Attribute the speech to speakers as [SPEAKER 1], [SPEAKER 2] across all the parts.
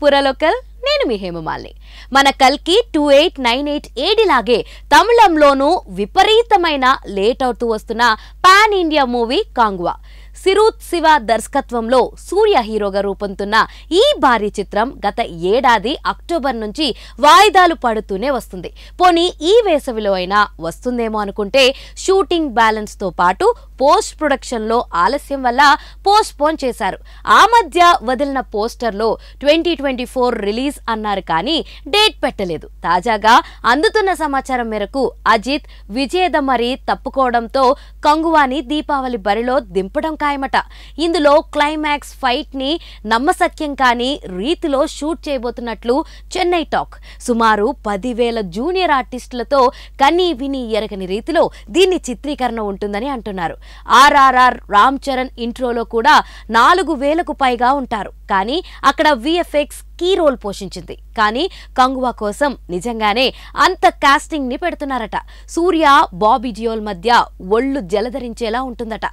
[SPEAKER 1] పురలోకల్ నేను మీ హేమమాలిని. మన కల్కి 2898 ఏడి లాగే తమిళంలోనూ విపరీతమైన లేట్ అవుతూ వస్తున్న pan India movie Kanguva. సిరూత్ Shiva దర్శకత్వంలో సూర్య హీరోగా రూపొందుతున్న ఈ భారీ చిత్రం గత ఏడాది అక్టోబర్ నుంచి వాయిదాలు పడుతూనే వస్తుంది. పోనీ ఈ వేసవిలో అయినా వస్తుందేమో అనుకుంటే షూటింగ్ బ్యాలెన్స్ తో పాటు పోస్ట్ ప్రొడక్షన్ లో ఆలస్యం వల్ల పోస్ట్ పోన్ చేశారు. ఆ మధ్య వదిలిన పోస్టర్ లో 2024 రిలీజ్ అన్నారు కానీ డేట్ పెట్టలేదు. తాజాగా అందుతున్న సమాచారం మేరకు అజిత్ విజేదమరి తప్పుకోవడంతో కంగువాని దీపావళి బరిలో దింపడం ఖాయమట. ఇందులో క్లైమాక్స్ ఫైట్ ని నమ్మశక్యం కాని రీతిలో షూట్ చేయబోతున్నట్లు చెన్నై టాక్. సుమారు 10,000 జూనియర్ ఆర్టిస్టులతో కనీ విని ఎరగని రీతిలో దీన్ని చిత్రీకరణ ఉంటుందని అంటున్నారు. RRR రామ్ చరణ్ ఇంట్రోలో కూడా 4,000కు పైగా ఉంటారు. కానీ అక్కడ VFX కీ రోల్ పోషించింది. కానీ కంగువా కోసం నిజంగానే అంత కాస్టింగ్ ని పెడుతున్నారట. సూర్య బాబీ డియోల్ మధ్య ఒళ్ళు జలధరించేలా ఉంటుందట.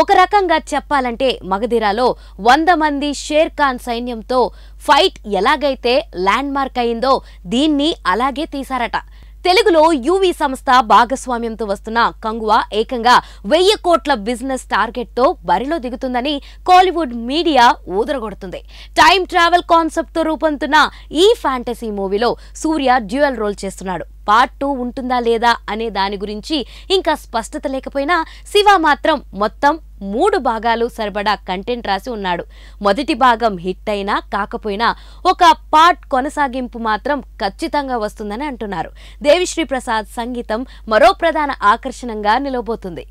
[SPEAKER 1] ఒక రకంగా చెప్పాలంటే మగధిరాలో 100 మంది షేర్ ఖాన్ సైన్యంతో ఫైట్ ఎలాగైతే ల్యాండ్ మార్క్ అయిందో దీన్ని అలాగే తీశారట. తెలుగులో యువి సంస్థ భాగస్వామ్యంతో వస్తున్న కంగువా ఏకంగా 1000 కోట్ల బిజినెస్ టార్గెట్ తో బరిలో దిగుతుందని కోలీవుడ్ మీడియా ఊదరగొడుతుంది. టైం ట్రావెల్ కాన్సెప్ట్ తో రూపొందుతున్న ఈ ఫ్యాంటసీ మూవీలో సూర్య డ్యూయల్ రోల్ చేస్తున్నాడు. పార్ట్ 2 ఉంటుందా లేదా అనే దాని గురించి ఇంకా స్పష్టత లేకపోయినా శివ మాత్రం మొత్తం 3 భాగాలు సరిపడా కంటెంట్ రాసి ఉన్నాడు. మొదటి భాగం హిట్ అయినా కాకపోయినా ఒక పార్ట్ కొనసాగింపు మాత్రం ఖచ్చితంగా వస్తుందని అంటున్నారు. దేవిశ్రీ ప్రసాద్ సంగీతం మరో ప్రధాన ఆకర్షణగా నిలవబోతుంది.